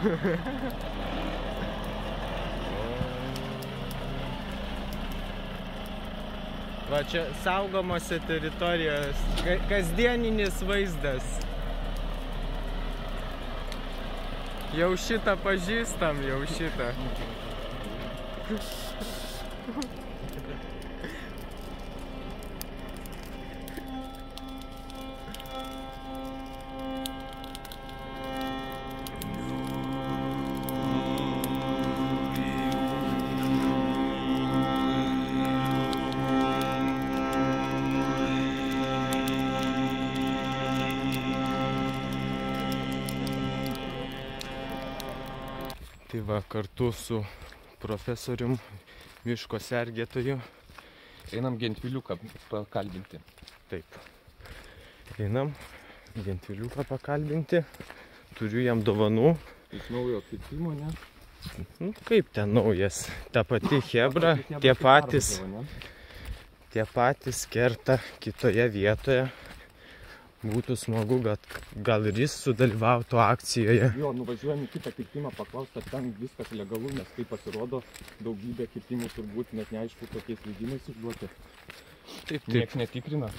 Va čia saugomose teritorijos kasdieninis vaizdas. Jau šitą pažįstam, jau šitą. Tai va, kartu su profesorium, miško sergėtoju einam Gentviliuką pakalbinti. Taip. Einam Gentviliuką pakalbinti. Turiu jam dovanų. Iš naujo kirtimo, ne? Nu, kaip ten naujas? Ta pati chebra, tie patys kerta kitoje vietoje. Būtų smagu, gal ir jis sudalyvautų akcijoje. Jo, nuvažiuojame kitą kirtimą paklausti, ar ten viskas legalu, nes kaip pasirodo, daugybė kirtimų turbūt net neaišku, kokiais leidimais išduoti. Taip. Nieks netikrina.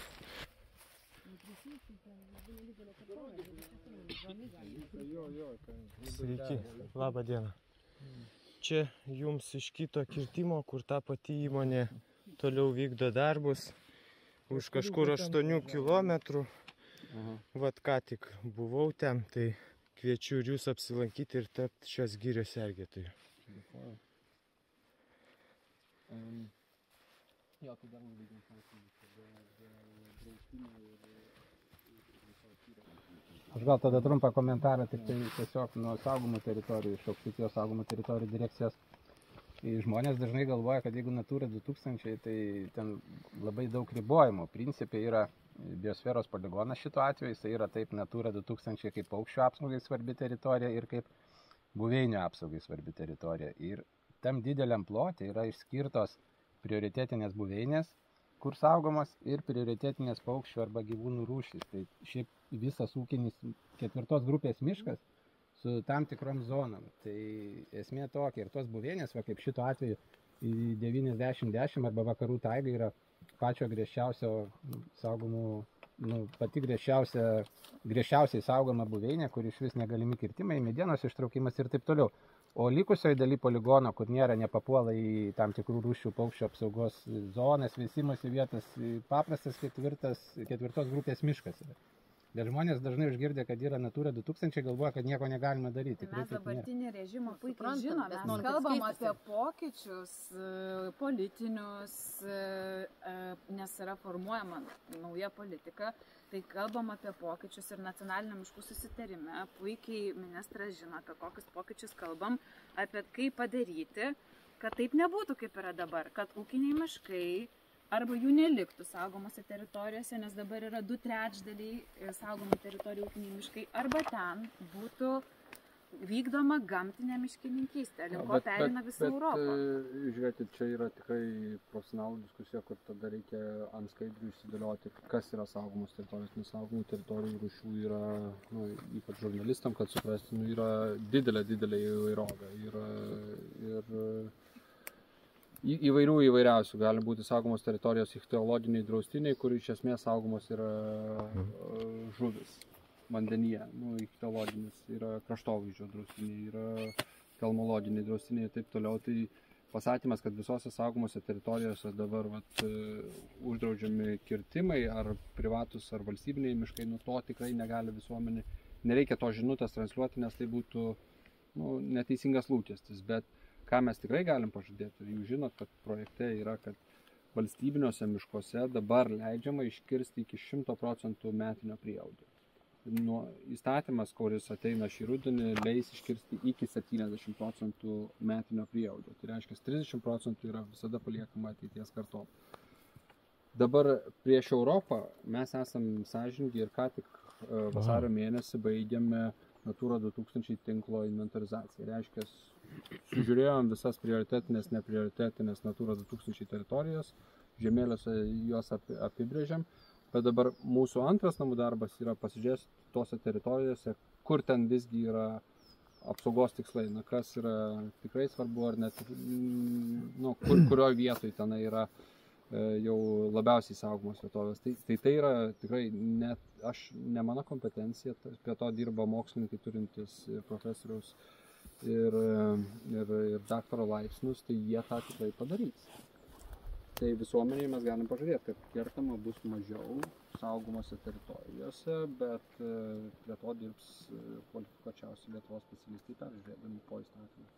Sveiki, labą dieną. Čia jums iš kito kirtimo, kur ta pati įmonė toliau vykdo darbus už kažkur 8 kilometrų. Vat ką tik buvau ten, tai kviečiu ir jūs apsilankyti ir tapti šios girios sergėtoju. Aš gal tada trumpą komentarą tik tai tiesiog nuo saugomų teritorijų, iš Aukštaitijos saugomų teritorijų direkcijos. Žmonės dažnai galvoja, kad jeigu Natura 2000, tai ten labai daug ribojimų. Principai yra biosferos poligonas šituo atveju, jis yra taip Natura 2000 kaip paukščių apsaugai svarbi teritorija ir kaip buveinių apsaugai svarbi teritorija. Ir tam dideliam plote yra išskirtos prioritetinės buveinės, kur saugomos, ir prioritetinės paukščių arba gyvūnų rūšys. Tai šiaip visas ūkinis 4 grupės miškas su tam tikrom zonom. Tai esmė tokia, ir tos buveinės, va kaip šituo atveju 90-10 arba vakarų taiga yra pačio griežčiausio saugomų, pati griežčiausiai saugoma buveinė, kur iš vis negalimi kirtimai, medienos ištraukimas ir taip toliau. O likusioje daly poligono, kur nėra, nepapuola į tam tikrų rūšių paukščių apsaugos zonas, veisimosi vietas, paprastas 4 grupės miškas yra. Bet žmonės dažnai užgirdę, kad yra Natura 2000, galvoja, kad nieko negalima daryti. Mes dabartinį režimą puikiai žinome. Mes kalbam apie pokyčius politinius, nes yra formuojama nauja politika. Tai kalbam apie pokyčius ir nacionaliniam miškų susitarime. Puikiai ministras žino, apie kokius pokyčius kalbam, apie kaip padaryti, kad taip nebūtų, kaip yra dabar, kad ūkiniai miškai arba jų neliktų saugomose teritorijose, nes dabar yra 2/3 saugomų teritorijų ūkiniai miškai, arba ten būtų vykdoma gamtinė miškininkystė, link ko pereina visa Europa. Žiūrėkit, čia yra tikrai profesionalų diskusija, kur tada reikia ant skaidrių išsidėlioti, kas yra saugomos teritorijos, nes saugomų teritorijų rūšių yra, ypač žurnalistam, kad suprasti, yra didelė įvairovė. Ir įvairiausių. Gali būti saugomos teritorijos ichtiologiniai draustiniai, kur iš esmės saugomos yra žuvis vandenyje. Ichtiologinis yra kraštovaizdžio draustiniai, yra kelmologiniai draustiniai ir taip toliau. Tai pasakymas, kad visose saugomose teritorijose dabar uždraudžiami kirtimai ar privatus ar valstybiniai miškai, to tikrai negali visuomenė. Nereikia to žinutės transliuoti, nes tai būtų neteisingas lūkestis. Bet ką mes tikrai galim pažadėti, ir jūs žinot, kad projekte yra, kad valstybiniuose miškuose dabar leidžiama iškirsti iki 100% metinio prieaugio. Įstatymas, kuris ateina šį rudenį, leis iškirsti iki 70% metinio prieaugio. Tai reiškia, 30% yra visada paliekama ateities kartom. Dabar prieš Europą mes esam sąžiningi ir ką tik vasario mėnesį baigėme Natura 2000 tinklo inventarizaciją. Reiškia, sužiūrėjom visas prioritetinės, neprioritetinės Natura 2000 teritorijos, žemėliuose juos apibrėžiam, bet dabar mūsų antras namų darbas yra pasižiūrėti tose teritorijose, kur ten visgi yra apsaugos tikslai, na kas yra tikrai svarbu ar net, nu, kurioje vietoje tenai yra jau labiausiai saugomos vietovės. Tai yra tikrai ne mano kompetencija, prie to dirba mokslininkai turintis ir profesoriaus ir daktaro laipsnius, tai jie tą tikrai padarys. Tai visuomeniai mes galim pažiūrėti, kad kertama bus mažiau saugomose teritorijose, bet prie to dirbs kvalifikuočiausi Lietuvos specialistai peržiūrėdami po įstatymą.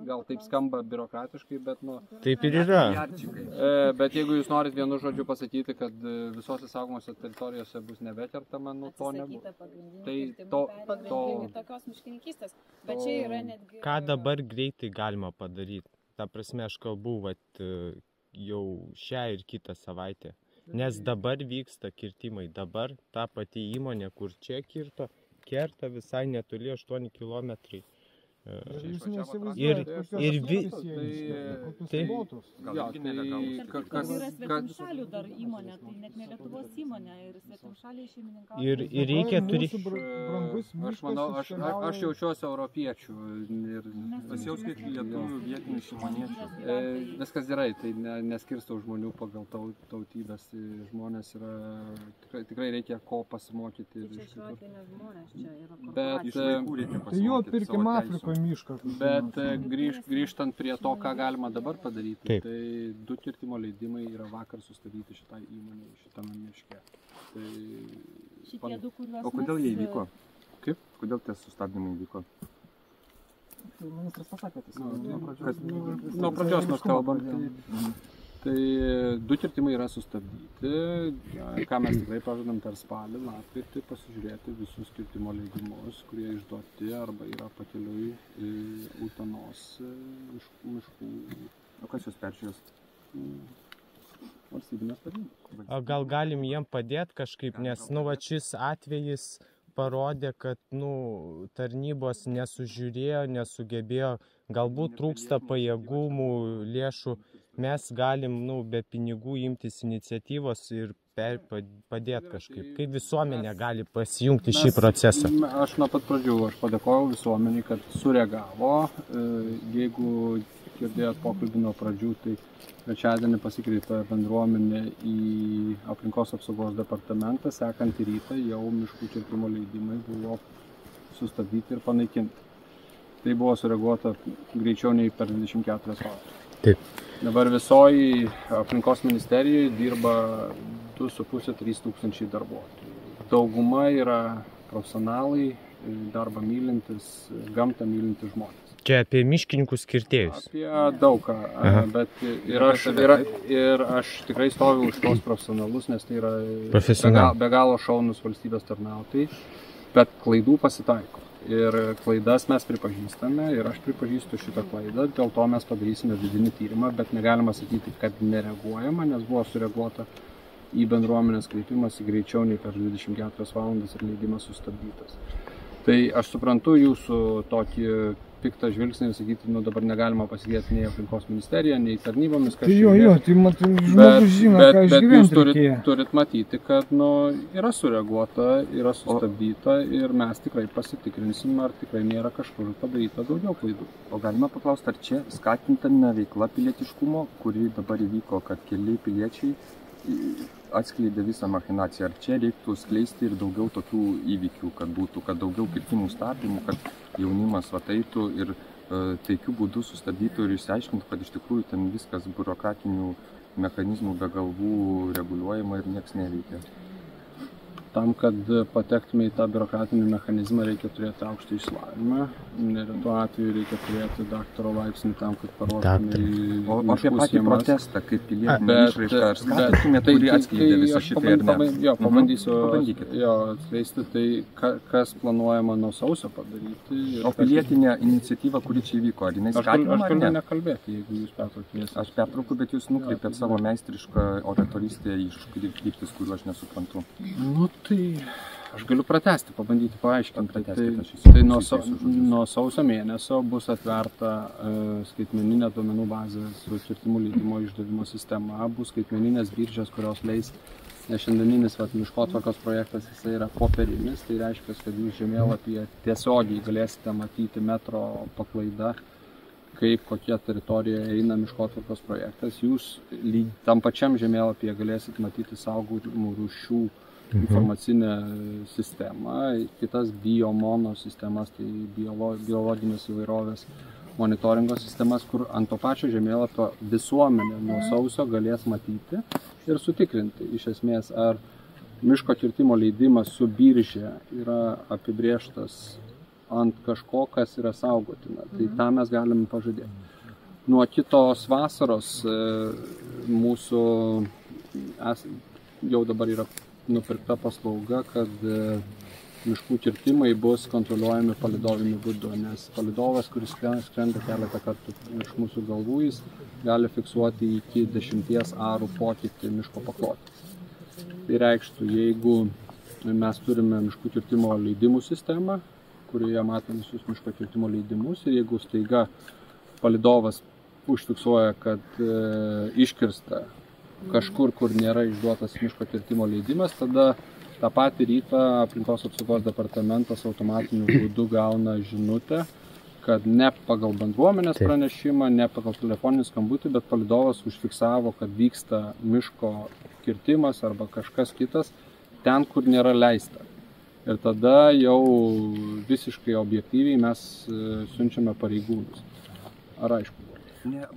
Gal taip skamba biurokratiškai, bet Taip ir yra. Bet jeigu jūs norit vienu žodžiu pasakyti, kad visose saugomose teritorijose bus nebekertama, to nebus. Tai pagrindinį tokios miškininkystės. Bet čia yra netgi... Ką dabar greitai galima padaryti? Ta prasme, aš kalbu jau šią ir kitą savaitę. Nes dabar vyksta kirtimai. Dabar ta pati įmonė, kur čia kerta visai netoli 8 kilometrai. Ir svetimšalių dar įmonė, tai net ne Lietuvos įmonė ir svetimšaliai šeimininkauja. Ir reikia turėti... Aš manau, aš jaučiuosi europiečių ir Pasijauskit lietuvių vietinių šeimoniečių. Viskas gerai, tai neskirstau žmonių pagal tautybės, žmonės yra, tikrai reikia ko pasimokyti. Čia šiuo atveju ne žmonės, čia yra Bet Iš vaikų reikia Tai jo pasimokyti pirkim savo Afrikoje mišką. Bet grįžtant prie to, ką galima dabar padaryti, Taip. tai 2 kirtimo leidimai yra vakar sustabdyti šitai įmonei, šitame miške. Tai... Šitie du, kuriuos O kodėl jie įvyko? Kaip? Kodėl tie sustabdymai įvyko? Ministras pasakė, Nuo pradžios mes kalbam. Tai 2 kirtimai yra sustabdyti, ką mes tikrai pažadam per spalį, lapkritį pasižiūrėti visus kirtimo leidimus, kurie išduoti arba yra pakeliui į Utenos miškų. O kas jūs peržiūrės? Valstybinės tarnybos. O gal galim jiem padėti kažkaip, nes šis atvejis parodė, kad tarnybos nesužiūrėjo, nesugebėjo, galbūt trūksta pajėgumų, lėšų. Mes galim be pinigų imtis iniciatyvos ir padėti kažkaip. Kaip visuomenė gali pasijungti šį procesą? Aš nuo pat pradžių padėkojau visuomeniai, kad sureagavo. Jeigu girdėjot pokalbį nuo pradžių, tai trečiadienį pasikreipė bendruomenė į aplinkos apsaugos departamentą. Sekantį rytą jau miškų kirtimo leidimai buvo sustabdyti ir panaikinti. Tai buvo sureaguota greičiau nei per 24 valandas. Taip. Dabar visoji aplinkos ministerijoje dirba 2,5–3 tūkstančiai darbuotojų. Dauguma yra profesionalai, darbą mylintis, gamtą mylintis žmonės. Čia apie miškininkus kirtėjus. Apie daugą, bet ir aš tikrai stoviu už tos profesionalus, nes tai yra be galo šaunus valstybės tarnautojai, bet klaidų pasitaiko. Ir klaidas mes pripažįstame ir aš pripažįstu šitą klaidą, dėl to mes padarysime vidinį tyrimą, bet negalima sakyti, kad nereaguojama, nes buvo sureaguota į bendruomenės kreipimąsi greičiau nei per 24 valandas ir leidimas sustabdytas. Tai aš suprantu jūsų tokį piktą žvilgsnį ir sakyti, dabar negalima pasikviesti nei aplinkos ministeriją, nei tarnybomis. Tai tai matai, žmogus žino, ką išgyventi reikėjo. Bet jūs turit matyti, kad yra sureaguota, yra sustabdyta ir mes tikrai pasitikrinsim, ar tikrai nėra kažkur padaryta daugiau klaidų. O galima paklausti, ar čia skatintame veikla pilietiškumo, kuri dabar įvyko, kad keli piliečiai atskleidė visą machinaciją. Ar čia reiktų skleisti ir daugiau tokių įvykių, kad būtų, kad daugiau kirtimų stabdymų, kad jaunimas ateitų ir taikių būdų sustabdytų ir išsiaiškintų, kad iš tikrųjų ten viskas biurokratinių mechanizmų be galvų reguliuojama ir nieks neveikia. Tam, kad patektume į tą biurokratinį mechanizmą, reikia turėti aukštą išsilavinimą. Neretu atveju reikia turėti daktaro laipsnį tam, kad paruoštume į O apie patį protestą, kaip pilietinį išraišką, ar skatintumėt, kurį atskleidė visą šitą ir ne? Jo, pabandysiu atskleisti, tai kas planuojama nuo sausio padaryti. O pilietinė iniciatyva, kuri čia įvyko, ar jinai skatinama ar ne? Aš galiu nekalbėti, jeigu jūs pertrauktumėte. Aš pertraukiu, bet jūs nukreipėt savo meistrišką oratoristę iš kryptis, kuriuo aš nesuprantu. Tai Aš galiu pratesti, pabandyti paaiškinti. Pratęskite, Tai nuo sausio mėnesio bus atverta skaitmeninė duomenų bazė su kirtimų leidimo išdavimo sistema, bus skaitmeninės biržės, kurios leis, nes šiandieninis miškotvarkos projektas jisai yra popierinis, tai reiškia, kad jūs žemėlapyje tiesiogiai galėsite matyti metro paklaidą, kaip kokia teritorija eina miškotvarkos projektas. Jūs tam pačiam žemėlapyje galėsite matyti saugomų rūšių informacinę sistemą, kitas biomono sistemas, tai biologinės įvairovės monitoringo sistemas, kur ant to pačio žemėlapio visuomenė nuo sausio galės matyti ir sutikrinti iš esmės, ar miško kirtimo leidimas su biržė yra apibrėžtas ant kažko, kas yra saugotina. Tai tą mes galime pažadėti. Nuo kitos vasaros mūsų jau dabar yra nupirkta paslauga, kad miškų kirtimai bus kontroliuojami palydoviniu būdu, nes palydovas, kuris skrenda keletą kartų virš mūsų galvų, jis gali fiksuoti iki 10 arų pokytį miško paklotės. Tai reikštų, jeigu mes turime miškų kirtimo leidimų sistemą, kurioje matome visus miško kirtimo leidimus, ir jeigu staiga palydovas užfiksuoja, kad iškirsta kažkur, kur nėra išduotas miško kirtimo leidimas, tada tą patį rytą aplinkos apsaugos departamentas automatiniu būdu gauna žinutę, kad ne pagal bendruomenės pranešimą, ne pagal telefoninį skambutį, bet palydovas užfiksavo, kad vyksta miško kirtimas arba kažkas kitas ten, kur nėra leista. Ir tada jau visiškai objektyviai mes siunčiame pareigūnus. Ar aišku?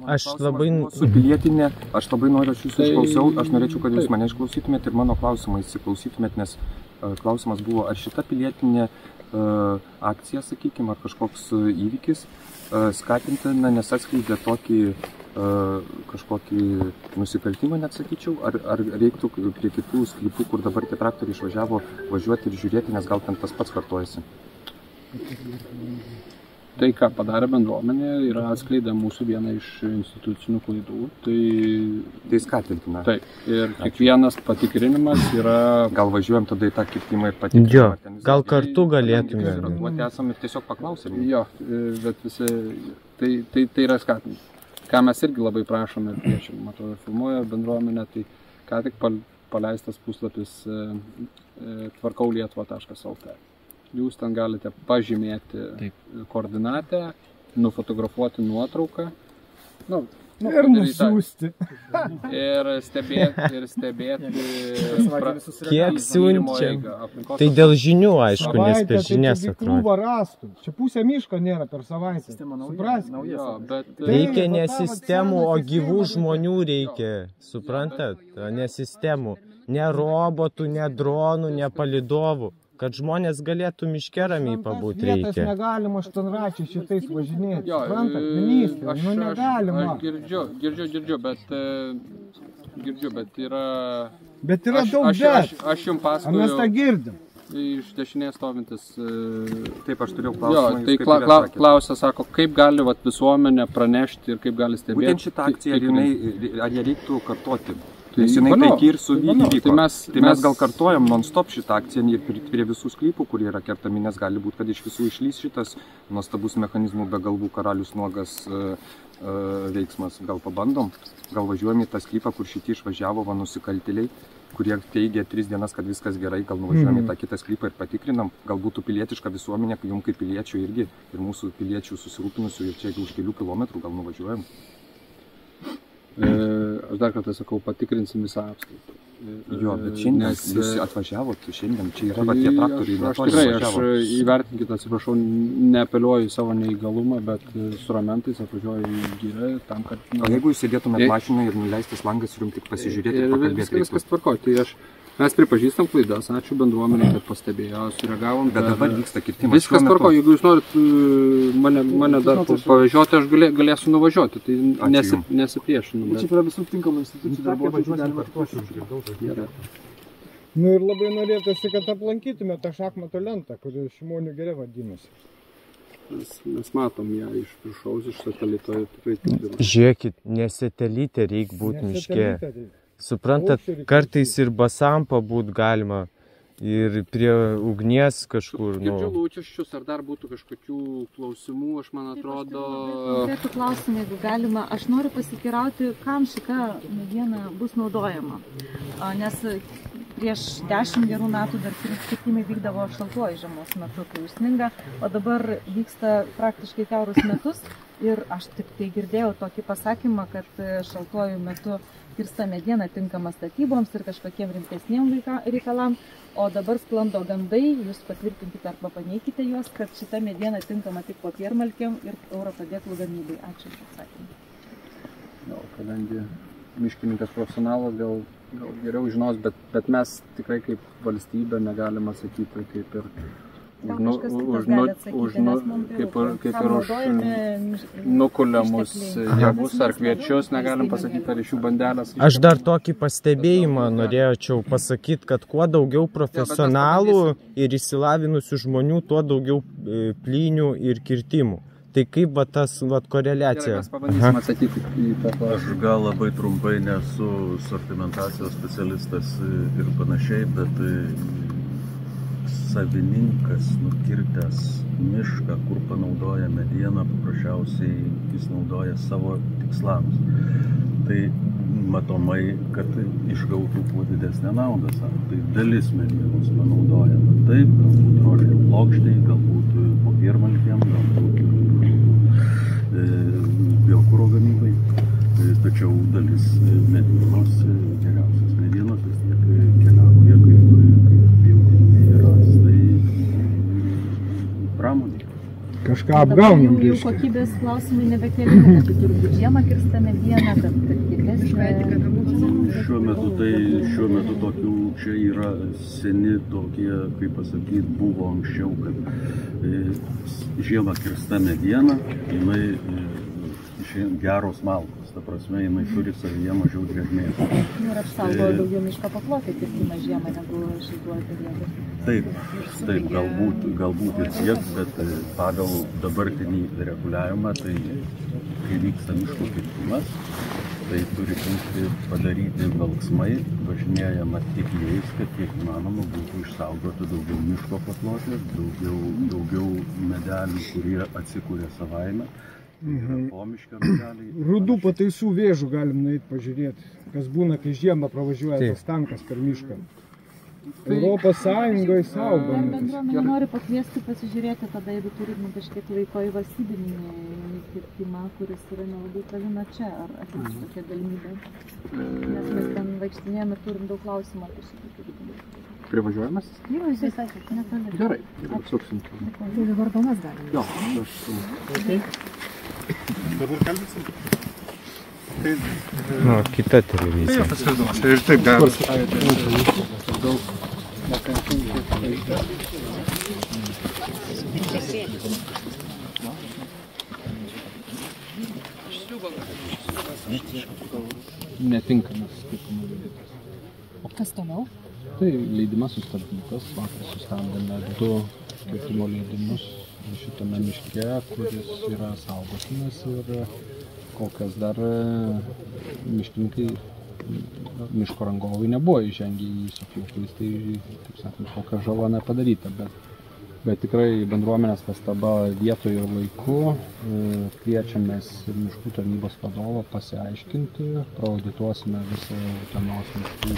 Aš labai... Su pilietinė, aš labai noriu, aš jūsų išklausiau, aš norėčiau, kad jūs mane išklausytumėt ir mano klausimą įsiklausytumėt, nes klausimas buvo, ar šita pilietinė akcija, sakykime, ar kažkoks įvykis skatintina, nes atskleidė tokį kažkokį nusikaltimą, net sakyčiau, ar reiktų prie kitų sklypų, kur dabar tie traktoriai išvažiavo, važiuoti ir žiūrėti, nes gal ten tas pats kartojasi. Tai, ką padarė bendruomenė, yra atskleidę mūsų vieną iš institucinių klaidų. Tai skatintina. Taip. Ir kiekvienas patikrinimas yra... Gal važiuojam tada į tą kirtimą ir patikrinimą. Jo, gal kartu galėtume. Garantuoti esam ir tiesiog paklausėme. Jo, bet visi... Tai yra skatinti. Ką mes irgi labai prašome ir kviečiam. Matau, filmuoja bendruomenė, tai ką tik paleistas puslapis tvarkaulietuva.lt. Jūs ten galite pažymėti koordinatę, nufotografuoti nuotrauką, ir nusiųsti. Ir stebėti kiek siunčiam. Tai dėl žinių, aišku, nes per žinias atrodo. Čia pusė miško nėra per savaitę. Supraskite. Reikia ne sistemų, o gyvų žmonių reikia. Suprantat? Ne sistemų. Ne robotų, ne dronų, ne palydovų. Kad žmonės galėtų miške ramiai pabūti reikia. Vietas negalima aštuonračiai šitais važinėti. Suprantat, ministrė, negalima. Aš girdžiu, bet yra... Bet yra daug bet. Aš jums pasakoju... Mes tą girdim. Iš dešinės stovintis... Taip, aš turėjau klausimą. Tai klausia, sako, kaip gali visuomenė pranešti ir kaip gali stebėti. Būtent šitą akciją, ar ją reiktų kartoti? Nes jinai taiki ir įvyko. Tai mes gal kartojam non-stop šitą akciją ir prie visų sklypų, kurie yra kertami, nes gali būti, kad iš visų išlys šitas nuostabus mechanizmų be galvų karalius nuogas veiksmas. Gal pabandom? Gal važiuojam į tą sklypą, kur šitie išvažiavo nusikaltėliai, kurie teigia 3 dienas, kad viskas gerai, gal nuvažiuojam į tą kitą sklypą ir patikrinam. Gal būtų pilietiška visuomenė, jums kaip piliečių irgi ir mūsų piliečių susirūpinusių ir čia už kelių kilometrų gal nuvažiuojam. Aš dar kartą sakau, patikrinsim visą apskaitą. Jo, bet šiandien jūs atvažiavot, šiandien čia yra tie traktoriai. Aš įvertinkit, atsiprašau, neapeliuoju į savo neįgalumą, bet su ramentais atvažiuoju į gyrę tam, kad... O jeigu jūs sėdėtumėt mašinoje ir nuleistas langas ir jums tik pasižiūrėti ir pakalbėti reiktų? Viskas tvarkoj, tai mes pripažįstam klaidas, ačiū bendruomenė, kad pastebėjo, sureagavom. Bet dabar vyksta kirtimas. Viskas tvarkoj, jeigu jūs norit mane dar pavežioti, aš galėsiu nuvažiuoti, tai nesipriešinu. Čia yra visų tinkamų institucijų darbuotojų. Nu ir labai norėtųsi, kad aplankytume tą šachmato lentą, kuri Šimonių giria vadinasi. Mes matom ją iš viršaus, iš satelito. Žiūrėkit, ne satelitė reikia būti miške. Suprantat, kartais ir basam pabūt galima. ir prie ugnies kažkur. Girdžiu lūkesčius, ar dar būtų kažkokių klausimų, aš man atrodo... Konkretų klausimą, jeigu galima, aš noriu pasikirauti, kam šita mediena bus naudojama. Nes prieš 10 gerų metų dar kirtimai vykdavo šaltuoju žiemos metu, kai užsninga, o dabar vyksta praktiškai kiaurus metus. Ir aš tik tai girdėjau tokį pasakymą, kad šaltuoju metu kirsta mediena tinkama statyboms ir kažkokiem rimtesniem reikalam, o dabar sklando gandai, jūs patvirtinkite arba paneikite juos, kad šita mediena tinkama tik popiermalkėm ir euro padėklų gamybai. Ačiū už atsakymą. Kadangi miškininkas profesionalas gal geriau žinos, bet mes tikrai kaip valstybė negalime sakyti kaip ir nukuliamus javus ar kviečius, negalim pasakyti, ar iš jų bandelės. Aš dar tokį pastebėjimą norėčiau pasakyti, kad kuo daugiau profesionalų ir išsilavinusių žmonių, tuo daugiau plynių ir kirtimų. Tai kaip tas koreliacija? Gerai, mes pabandysim atsakyti į tą klausimą. Aš gal labai trumpai nesu sortimentacijos specialistas ir panašiai, bet savininkas nukirtęs mišką, kur panaudoja medieną, paprasčiausiai jis naudoja savo tikslams. Tai matomai, kad išgautų kuo didesnę naudą savo. Tai dalis medienos panaudojama. Taip, galbūt rožių plokštei, galbūt popiermalkėm, galbūt biokuro gamybai. Tačiau dalis medienos, geriausios medienos vis tiek keliauja pramonė. Kažką apgaunam. Jau kokybės klausimai nebekeliami, kad turbūt žiemą kirsta mediena, kad kietesnė. Šiuo metu tokių čia yra seni tokie, kaip pasakyti, buvo anksčiau, kad žiemą kirsta mediena, jinai geros malkos, ta prasme, jinai turi savyje mažiau drėgmės. Ir apsaugo daugiau miško paklotę kirtimą žiemą negu šiltuoju periodu. Taip, galbūt ir tiek, bet pagal dabartinį reguliavimą, tai kai vyksta miško kirtimas, tai turi būti padaryti valksmai, važinėjama tik jais, kad kiek įmanoma būtų išsaugoti daugiau miško paklotės, daugiau medelių, kurie atsikūrė savaime. Rudų pataisų vėžų galim nueiti pažiūrėti, kas būna, kai žiemą pravažiuoja tas tankas per mišką. Europos Sąjungoje saugomi. Bendruomenė nori pakviesti pasižiūrėti tada, jeigu turime kažkiek laiko į valstybinį kirtimą, kuris yra nelabai tolina čia, ar atliks tokia galimybė. Nes mes ten vaikštinėjame ir turim daug klausimų apie šitą kirtimą. Privažiuojamas? Jo, jisai sakė, netoli. Gerai, apsuksim. Tai dabar domas galim. Jo, aš... Dabar kalbėsim? Kita televizija. Ir taip gali. Netinkamas kirtimo leidimas. O kas toliau? Tai leidimas sustabdytas, vakar sustabdėme 2 kirtimo leidimus šitame miške, kuris yra saugotinas ir kol kas dar miškininkai, miško rangovai nebuvo įžengę į su pjūklais, tai, taip sakant, kokia žala nepadaryta, bet tikrai bendruomenės pastaba vietoje ir laiku, kviečiamės miškų tarnybos vadovą pasiaiškinti, praaudituosime visą Utenos miškų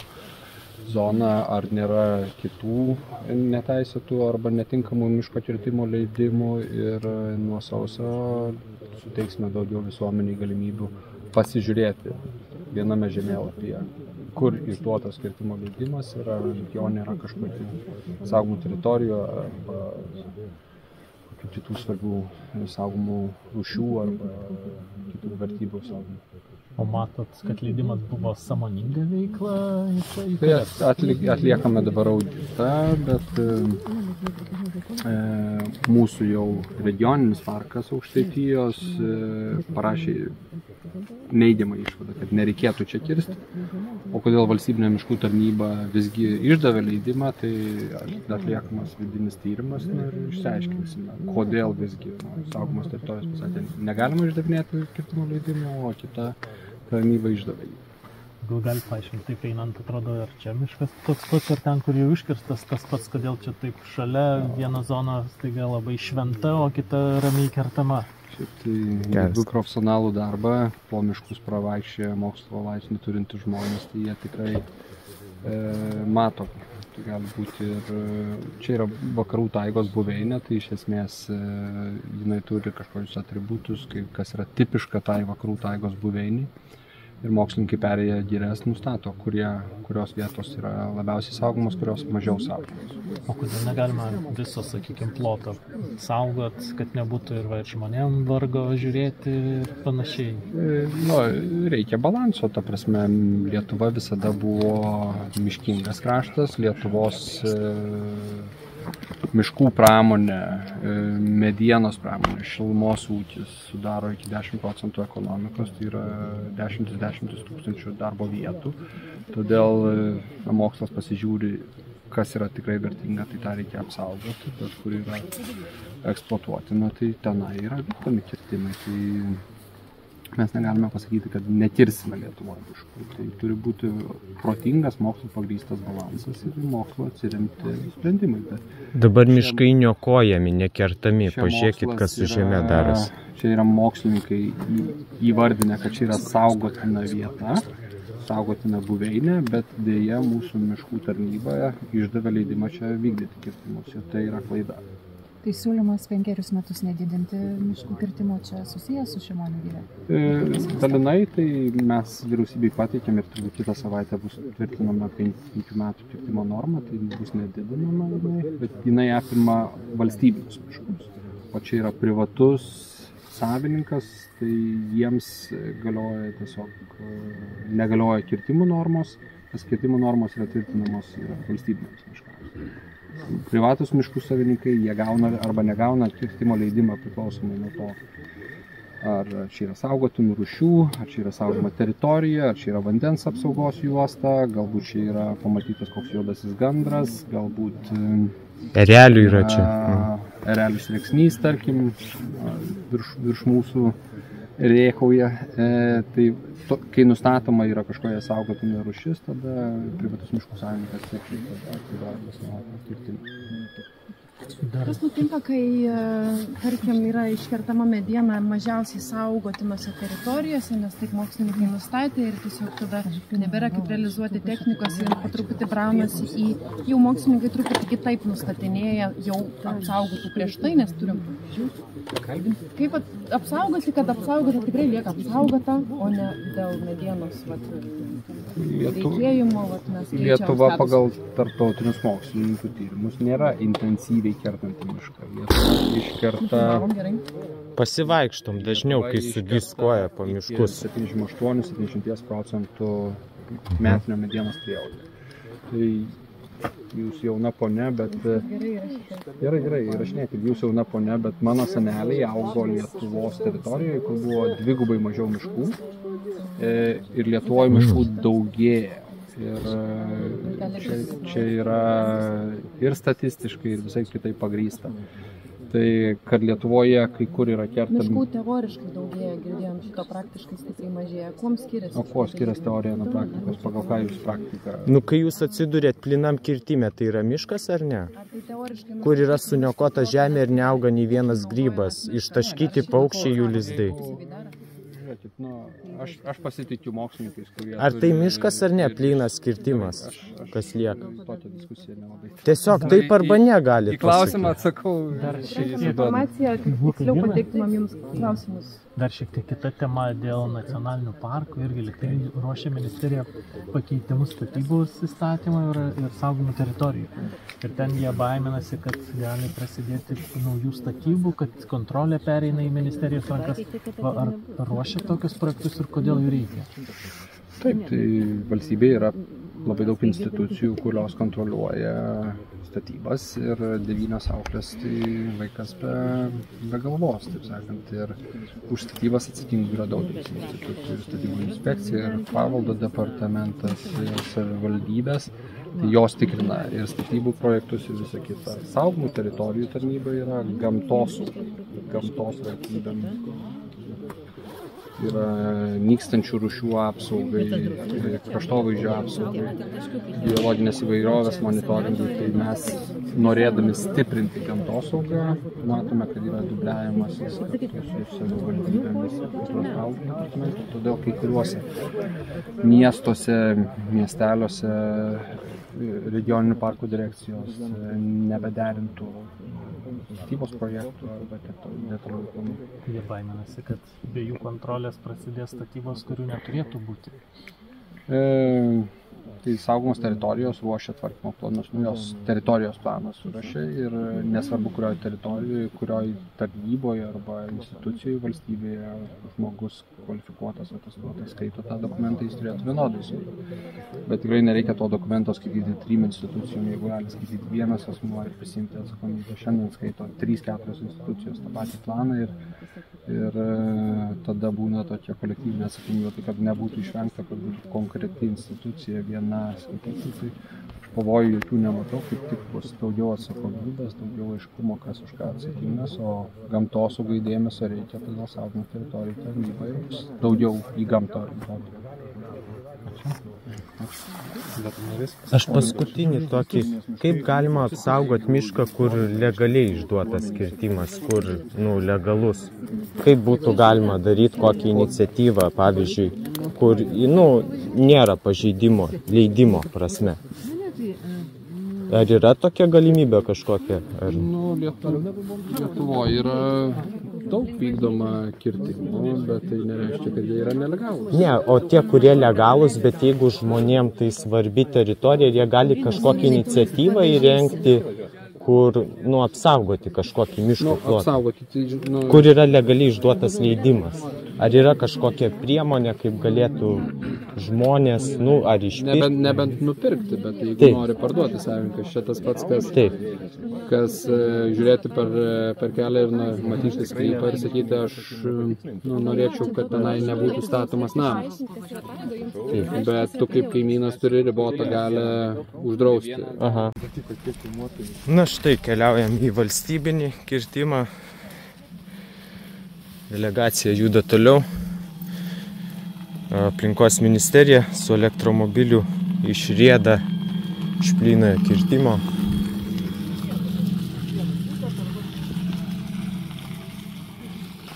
zoną, ar nėra kitų neteisėtų arba netinkamų miško kirtimo leidimų ir nuo sausio suteiksime daugiau visuomeniai galimybių pasižiūrėti viename žemėlapyje, kur išduotas kirtimo leidimas yra, jo nėra kažkokių saugomų teritorijų arba kitų svarbių saugomų rūšių arba kitų vertybių saugomų. O matot, kad leidimas buvo sąmoninga veikla? Tai atliekame dabar auditą, bet mūsų jau regioninis parkas Aukštaitijos parašė neigiamą išvadą, kad nereikėtų čia kirsti. O kodėl valstybinė miškų tarnyba visgi išdavė leidimą, tai atliekamas vidinis tyrimas ir išsiaiškinsime, kodėl visgi saugomos teritorijos pasakė, negalima išdavinėti kirtimo leidimo, o kita tarnyba išdavė jį. Gal gali paaiškinti, taip einant atrodo, ar čia miškas toks pats, ar ten, kur jau iškirstas tas pats, kodėl čia taip šalia viena zona staiga labai šventa, o kita ramiai kertama. Šiaip tai jeigu profesionalų darbą, po miškus pravaikščia mokslo laipsnį turinti žmonės, tai jie tikrai mato. Tai gali būti ir čia yra vakarų taigos buveinė, tai iš esmės jinai turi kažkokius atributus, kas yra tipiška tai vakarų taigos buveiniai. Ir mokslininkai perėję girias nustato, kurios vietos yra labiausiai saugomos, kurios mažiau saugomos. O kodėl negalima viso, sakykime, ploto saugot, kad nebūtų ir žmonėm vargo žiūrėti ir panašiai? Reikia balanso, ta prasme, Lietuva visada buvo miškingas kraštas, Lietuvos miškų pramonė, medienos pramonė, šilumos ūkis sudaro iki 10% ekonomikos, tai yra dešimtis tūkstančių darbo vietų. Todėl mokslas pasižiūri, kas yra tikrai vertinga, tai tą reikia apsaugoti, bet kur yra eksploatuotina, tai tenai yra vykdomi kirtimai. Tai mes negalime pasakyti, kad nekirsime Lietuvoje miškų. Tai turi būti protingas, mokslo pagrįstas balansas ir mokslo atsiremti sprendimai. Dabar miškai niokojami, nekertami. Pažiūrėkit, kas su žeme darosi. Čia yra mokslininkai įvardinę, kad čia yra saugotina vieta, saugotina buveinė, bet dėja mūsų miškų tarnyba išdavė leidimą čia vykdyti kirtimus. Ir tai yra klaida. Tai siūlymas 5 metus nedidinti miškų kirtimo čia susijęs su Šimonių giria? Dalinai, tai mes vyriausybei pateikėm ir turbūt kitą savaitę bus tvirtinama 5 metų kirtimo norma, tai bus nedidinama, bet jinai apima valstybinius miškus. O čia yra privatus savininkas, tai jiems galioja tiesiog, negalioja kirtimų normos, nes kirtimų normos yra tvirtinamos valstybiniams miškams. Privatus miškų savininkai, jie gauna arba negauna kirtimo leidimą priklausomai nuo to, ar čia yra saugotinų rūšių, ar čia yra saugoma teritorija, ar čia yra vandens apsaugos juosta, galbūt čia yra pamatytas koks juodasis gandras, galbūt erelių yra čia. Erelių sreksnys, tarkim, virš mūsų rėkauja. Tai kai nustatoma yra kažkokia saugotina rūšis, tada privatus miškų savininkas atiduodamas nuo kirtimų. Kas nutinka, kai, tarkim, yra iškertama mediena mažiausiai saugotinose teritorijose, nes taip mokslininkai nustatė ir tiesiog tada nebėra kaip realizuoti technikos ir po truputį braunasi į, jau mokslininkai truputį kitaip nustatinėja, jau apsaugotų prieš tai, nes turim kaip apsaugoti, kad apsaugota tikrai lieka apsaugota, o ne dėl medienos reikėjimo. Lietuva pagal tarptautinius mokslininkų tyrimus nėra intensyviai kertanti mišką. Lietuva iškerta... Pasivaikštom dažniau, kai sudiskuoja po miškus. 78-70% metinio medienos prieaugio. Tai jūs jauna ponia, bet... Gerai, įrašinėkit, jūs jauna ponia, bet mano seneliai augo Lietuvos teritorijoje, kur buvo dvigubai mažiau miškų ir Lietuvoje miškų daugėja. Ir čia yra ir statistiškai, ir visai kitaip pagrįsta. Tai, kad Lietuvoje kai kur yra kertami... Miškų teoriškai daugėja, girdėjom, šito praktiškai stipriai mažėja. Kuom skiriasi? O kuo skiriasi teorija nuo praktikos, pagal ką jūs praktika? Kai jūs atsidurėt plinam kirtime, tai yra miškas ar ne? Kur yra suniokota žemė ir neauga nei vienas grybas, ištaškyti paukščiai jų lizdai. Aš pasitikiu mokslininkais, kurie... Ar tai miškas ar ne, plynas kirtimas, kas lieka? Tiesiog taip arba negalit pasakyti. Į klausimą atsakau. Informacija, tiksliau pateiktumėm jums klausimus. Dar šiek tiek kita tema dėl nacionalinių parkų. Irgi liktai ruošia ministerija pakeitimus statybos įstatymą ir saugomų teritorijų. Ir ten jie baiminasi, kad gali prasidėti naujų statybų, kad kontrolė pereina į ministerijos rankas. Ar ruošia tokius projektus ir kodėl jų reikia? Taip, tai valstybėje yra labai daug institucijų, kurios kontroliuoja statybas ir 9 auklės, tai vaikas be galvos, taip sakant. Ir už statybas atsakingų yra daugelis institucijų, ir statybų inspekcija, ir paveldo departamentas, ir savivaldybės. Tai jos tikrina ir statybų projektus ir visą kitą. Saugomų teritorijų tarnyba yra gamtos vertybėm yra nykstančių rūšių apsaugai, kraštovaizdžio apsaugai, biologinės įvairovės monitoringui. Tai mes, norėdami stiprinti gamtosaugą, matome, kad yra dubliavimas kartu su savivaldybėmis ir kultūros paveldo departamentu. Todėl kai kuriuose miestuose, miesteliuose regioninių parkų direkcijos nebederintų statybos projektų arba detalių planų. Jie baiminasi, kad be jų kontrolės prasidės statybos, kurių neturėtų būti. Tai saugomos teritorijos ruošia tvarkymo planus, jos teritorijos planas surašė ir nesvarbu, kurioje teritorijoje, kurioje tarnyboje arba institucijoje valstybėje žmogus kvalifikuotas, atestuotas, skaito tą dokumentą, jis turėtų vienodai skaityti. Bet tikrai nereikia to dokumento skaityti 3 institucijom, jeigu gali skaityti vienas asmuo ir prisimti atsakomybę. Šiandien skaito 3-4 institucijos tą patį planą ir tada būna tokia kolektyvinė atsakomybė, tai kad nebūtų išvengta, kad būtų konkreti institucija viena skaityti. Tai aš pavojų jokių nematau, kaip tik bus daugiau atsakomybės, daugiau aiškumo, kas už ką atsakingas, o gamtosaugai dėmesio reikia, todėl saugomų teritorijų tarnyba ir bus daugiau į gamtą orientuota. Aš paskutinį tokį, kaip galima apsaugoti mišką, kur legaliai išduotas kirtimas, kur legalus. Kaip būtų galima daryti kokią iniciatyvą, pavyzdžiui, kur nėra pažeidimo, leidimo prasme. Ar yra tokia galimybė kažkokia? Lietuvoje yra daug vykdoma kirtimų, bet tai nereiškia, kad jie yra nelegalūs. Ne, o tie, kurie legalūs, bet jeigu žmonėm tai svarbi teritorija, jie gali kažkokią iniciatyvą įrengti, kur, apsaugoti kažkokį miško plotą, kur yra legaliai išduotas leidimas. Ar yra kažkokia priemonė, kaip galėtų žmonės, ar išpirkti? Nebent nupirkti, bet jeigu nori parduoti savininkas, čia tas pats, kas žiūrėti per kelią ir matyti sklypą ir sakyti, aš norėčiau, kad tenai nebūtų statomas namas. Bet tu kaip kaimynas turi ribotą galią uždrausti. Aha. Na štai, keliaujam į valstybinį kirtimą. Delegacija juda toliau. Aplinkos ministerija su elektromobiliu išrieda šplynojo kirtimo.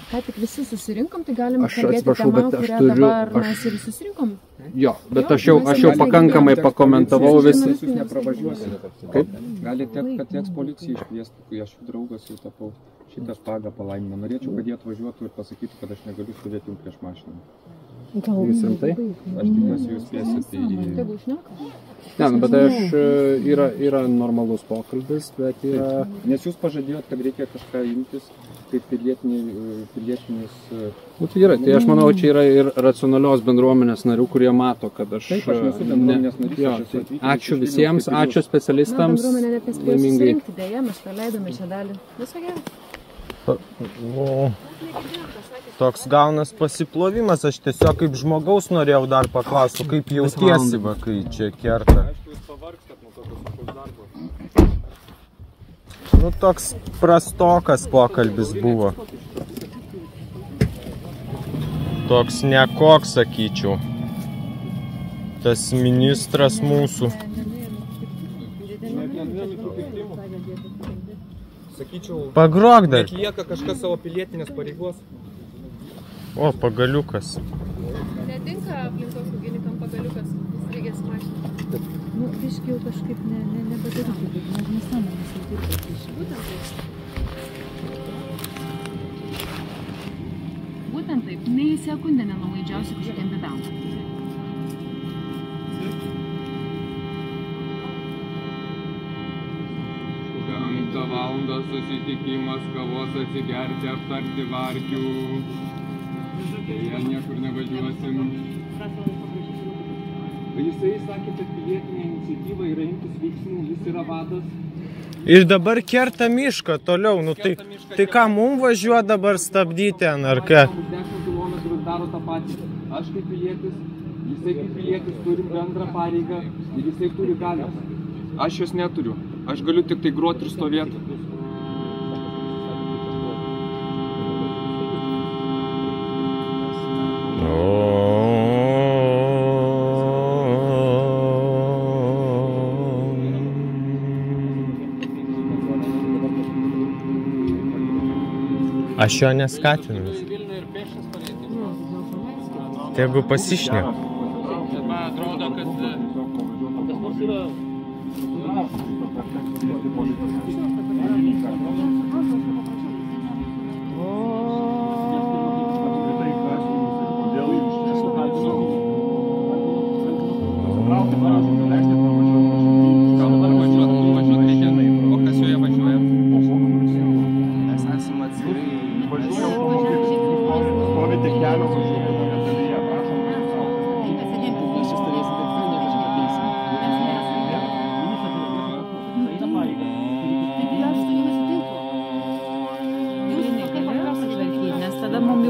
Ką tik visi susirinkom, tai galime kalbėti temą, kurią dabar mes ir susirinkom. Jo, bet aš jau pakankamai pakomentavau visi. Jūs nepravažiuosite. Kaip? Gali tekti, kad teks policija iškviesti, kai aš draugas jau tapau. Šitas paga palaimina. Norėčiau, kad jie atvažiuotų ir pasakytų, kad aš negaliu stovėti jums prieš mašiną. Jūs rimtai? Aš tikiuosi, jūs spėsite į... Ne, bet yra normalus pokalbis, bet yra... Nes jūs pažadėjot, kad reikia kažką imtis, kaip pilietinis... Tai gerai, tai aš manau, čia yra ir racionalios bendruomenės narių, kurie mato, kad aš... Taip, aš nesu bendruomenės narys. Ačiū visiems, ačiū specialistams. Bendruomenė nespėjo susirinkti, dėja, mes praleidome šią dalį. Viso gero. Toks gaunas pasiplovimas, aš tiesiog kaip žmogaus norėjau dar paklausti, kaip jautiesi, kai čia kerta. Toks prastokas pokalbis buvo. Toks nekoks, sakyčiau. Tas ministras mūsų. Sakyčiau, pagrok dar. Atlieka kažkas savo pilietinės pareigos. O, pagaliukas. Netinka aplinkosaugininkam pagaliukas, reikės mašinti. Biškai jau kažkaip nebedaryti, bet nesąmonės jau dirba. Būtent taip, nei sekundę nenuolaidžiausi kažkokiem bėdam. Penktą valandą susitikimas, kavos atsigerti, aptarti varkių. Deja, niekur nevažiuosim. Jisai sakė, kad pilietinė iniciatyva yra imtis veiksmų, jis yra vadas. Ir dabar kerta mišką toliau, tai ką mums važiuoja dabar stabdyti, ar ką? 10 km daro tą patį. Aš kaip pilietis, jisai kaip pilietis turim bendrą pareigą ir jisai turi galios. Aš jos neturiu. Aš galiu tik tai groti ir stovėti. Aš jo neskatinu. Tegu pasišneka. Bet man atrodo, kad tas nors yra...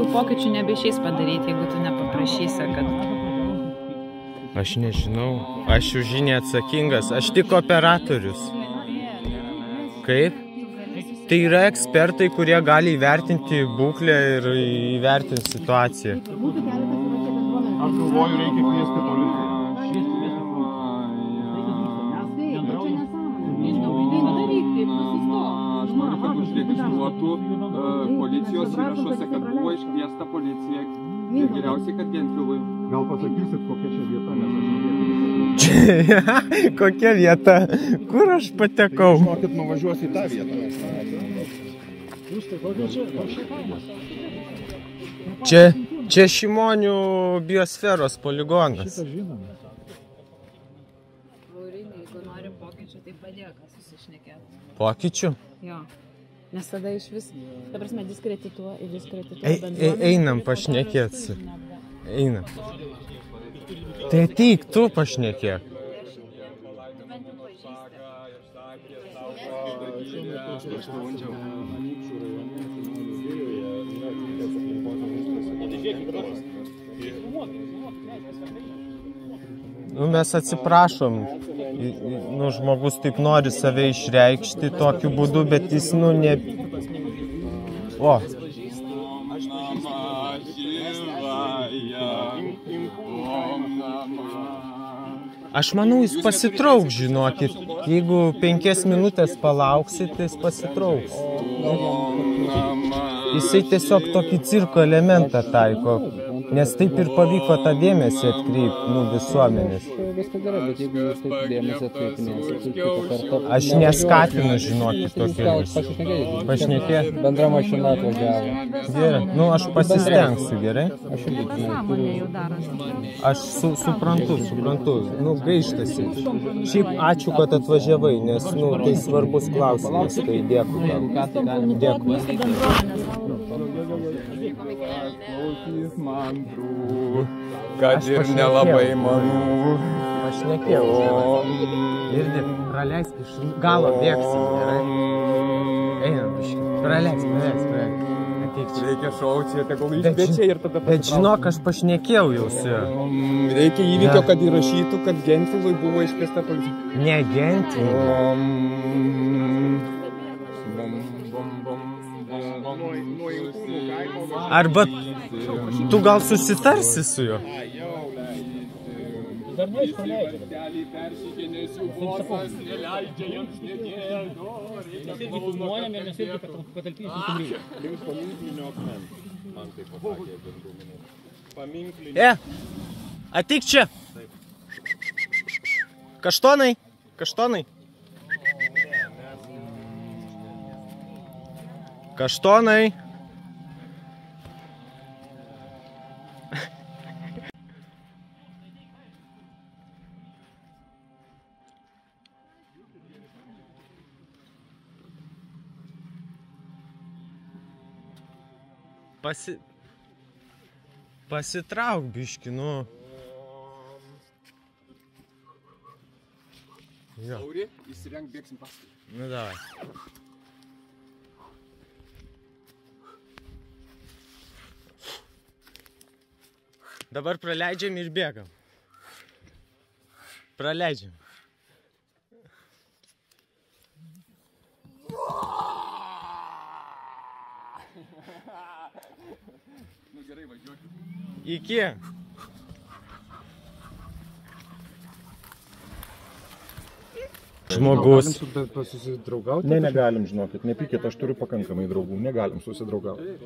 Pokyčių nebeišeis padaryti, jeigu tu nepaprašysi, kad... Aš nežinau, aš už jį neatsakingas, aš tik operatorius. Kaip? Tai yra ekspertai, kurie gali įvertinti būklę ir įvertinti situaciją. Aš galvoju, reikia kviesti policiją. Aš noriu, kad užregistruotų policijos įrašuose, kad buvo iškviesta policija ir geriausiai, kad Gentvilui. Gal pasakysit, kokia čia vieta, nes aš nežinau. Kokia vieta? Kur aš patekau? Žinokit, nuvažiuos į tą vietą. Čia Šimonių biosferos poligonas. Laurinai, jeigu nori pokyčių, tai padėk susišnekėti. Pokyčių? Jo. Nes tada iš vis, ta prasme, diskredituoja bendruomenę. Einam pašnekėti. Einam. Tai ateik, tu pašnekėk. Nu, mes atsiprašom. Nu, žmogus taip nori save išreikšti tokiu būdu, bet jis, nu, ne... O. Aš manau, jis pasitrauks, žinokit. Jeigu 5 minutės palauksit, jis pasitrauks. Jisai tiesiog tokį cirko elementą taiko. Nes taip ir pavyko tą dėmesį atkreipti, nu, visuomenės. Viskas gerai, bet jeigu jūs taip dėmesį atkreipinėsit, tai kitą kartą... Aš neskatinu, žinokit, tokius. Pašnekėti. Bendra mašina atvažiavo. Gerai, nu, aš pasistengsiu, gerai? Aš irgi žinai. Aš suprantu. Nu, gaištasi. Šiaip ačiū, kad atvažiavai, nes, nu, tai svarbus klausimas. Tai dėkui tau. Dėkui. Kad ir nelabai manau. Aš nekėjau. Irgi, praleisk iš galo bėgsim, gerai? Einam, biškai. Praleisk. Ateik čia. Reikia šauti, tegul išbėčia ir tada... Bet žinok, aš pašnekėjau jau su juo. Reikia įvykio, kad įrašytų, kad Gentvilui buvo iškviesta policija. Ne Gentvilui. Arba tu gal susitarsi su juo? Dar neišpraleidžia. Mes irgi filmuojam ir mes irgi patalpinsim sugrįžę. Ateik čia. Kaštonai. Kaštonai. Pasitrauk biški, nu. Lauri, įsirenk, bėgsim paskui. Nu, davai. Dabar praleidžiam ir bėgam. Praleidžiam. Nu gerai, važiuokit. Iki. žmogus. Ne, negalim, žinokit, nepykit, aš turiu pakankamai draugų, negalim susidraugauti.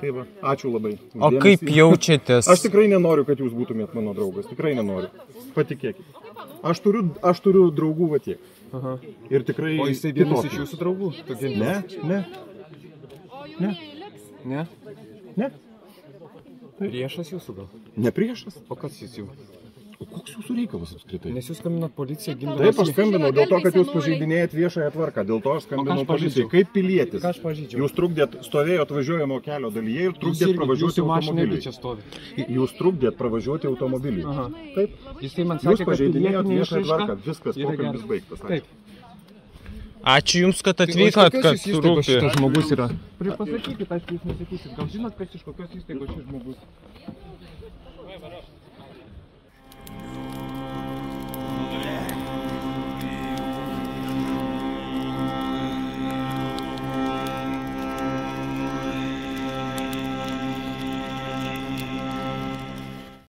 Tai va, ačiū labai. O kaip jaučiatės? Aš tikrai nenoriu, kad jūs būtumėt mano draugas, tikrai nenoriu. Patikėkit. Aš turiu draugų va tiek. Aha. Ir tikrai... O jisai vienas iš jūsų draugų? Ne, ne. Ne. Ne? Ne. Priešas jūsų gal? Ne priešas. O kas jis jau? O koks jūsų reikalas apskritai? Nes jūs skambinat policiją gindamas. Taip, aš skambinau dėl to, kad jūs pažeidinėjat viešąją tvarką. Dėl to aš skambinau policijai. Kaip pilietis. Ką aš pažeidžiau? Jūs trukdėt, stovėjot važiuojamo kelio dalyje ir trukdėt pravažiuoti automobiliui. Čia stovi. Jūs trukdėt pravažiuoti automobiliui. Aha. Taip. Jisai man Jūs sakė, kad pažeidinėjot viešąją išraiška. tvarką. Viskas, pokalbis baigtas. Taip. Ačiū Jums, kad atvykot, kad rūpi. Šitas žmogus yra. Pasakykit, aišku, jūs nesakysit. Gal žinot, kas iš kokios įstaigos šis žmogus?